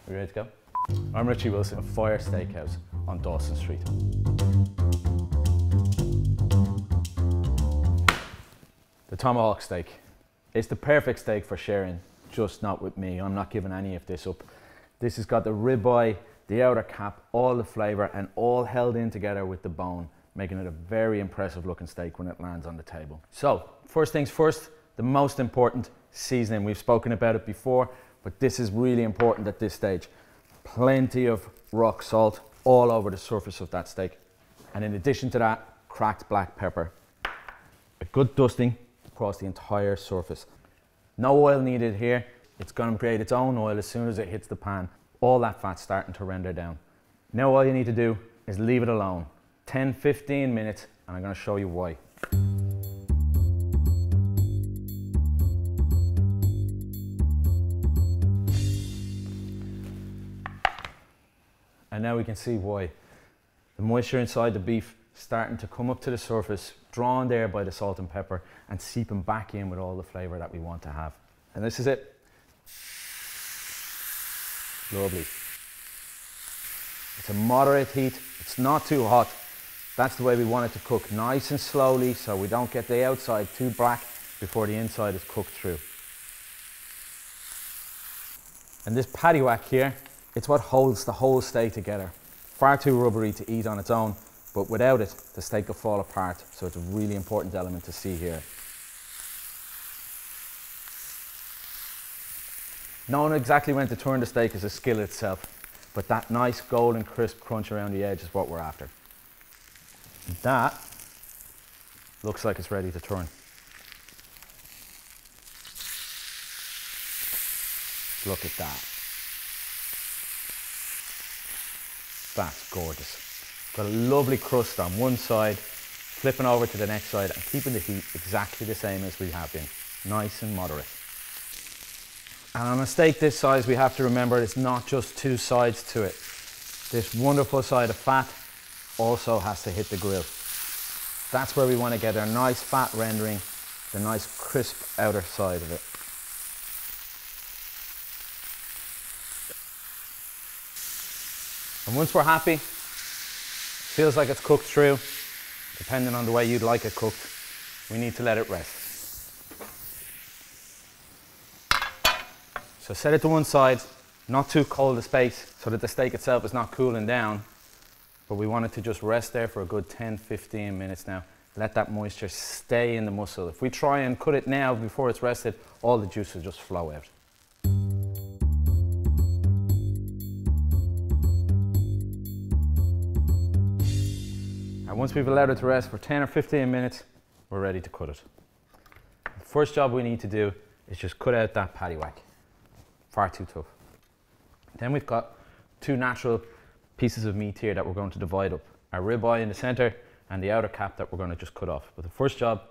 We ready to go? I'm Richie Wilson of Fire Steakhouse on Dawson Street. The Tomahawk steak. It's the perfect steak for sharing, just not with me. I'm not giving any of this up. This has got the ribeye, the outer cap, all the flavour, and all held in together with the bone, making it a very impressive looking steak when it lands on the table. So, first things first, the most important, seasoning. We've spoken about it before, but this is really important at this stage. Plenty of rock salt all over the surface of that steak. And in addition to that, cracked black pepper. A good dusting across the entire surface. No oil needed here. It's going to create its own oil as soon as it hits the pan. All that fat's starting to render down. Now all you need to do is leave it alone. 10-15 minutes, and I'm going to show you why. And now we can see why. The moisture inside the beef starting to come up to the surface, drawn there by the salt and pepper, and seeping back in with all the flavour that we want to have. And this is it. Lovely. It's a moderate heat. It's not too hot. That's the way we want it to cook, nice and slowly, so we don't get the outside too black before the inside is cooked through. And this paddywhack here, it's what holds the whole steak together. Far too rubbery to eat on its own, but without it, the steak will fall apart. So it's a really important element to see here. Knowing exactly when to turn the steak is a skill itself, but that nice golden crisp crunch around the edge is what we're after. That looks like it's ready to turn. Look at that. That's gorgeous. Got a lovely crust on one side, flipping over to the next side and keeping the heat exactly the same as we have been. Nice and moderate. And on a steak this size, we have to remember it's not just two sides to it. This wonderful side of fat also has to hit the grill. That's where we want to get our nice fat rendering, the nice crisp outer side of it. And once we're happy, feels like it's cooked through, depending on the way you'd like it cooked, we need to let it rest. So set it to one side, not too cold a space, so that the steak itself is not cooling down, but we want it to just rest there for a good 10-15 minutes now. Let that moisture stay in the muscle. If we try and cut it now before it's rested, all the juice will just flow out. And once we've allowed it to rest for 10 or 15 minutes, we're ready to cut it. The first job we need to do is just cut out that paddywhack. Far too tough. Then we've got two natural pieces of meat here that we're going to divide up. Our ribeye in the center and the outer cap that we're going to just cut off. But the first job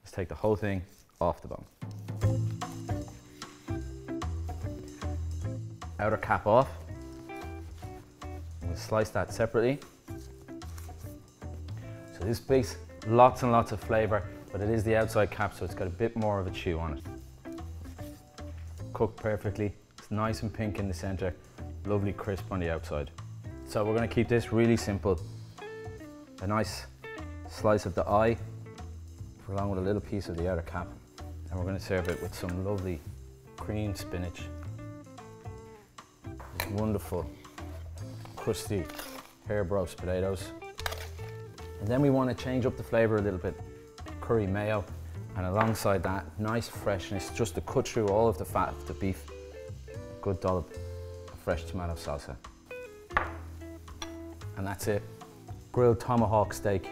is take the whole thing off the bone. Outer cap off. We'll slice that separately. So this makes lots and lots of flavour, but it is the outside cap, so it's got a bit more of a chew on it. Cooked perfectly. It's nice and pink in the centre, lovely crisp on the outside. So we're going to keep this really simple. A nice slice of the eye, along with a little piece of the outer cap. And we're going to serve it with some lovely creamed spinach. These wonderful, crusty herb roast potatoes. And then we want to change up the flavour a little bit. Curry mayo, and alongside that, nice freshness, just to cut through all of the fat of the beef. A good dollop of fresh tomato salsa. And that's it. Grilled tomahawk steak,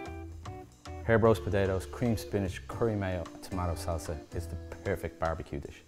herb roast potatoes, creamed spinach, curry mayo, and tomato salsa is the perfect barbecue dish.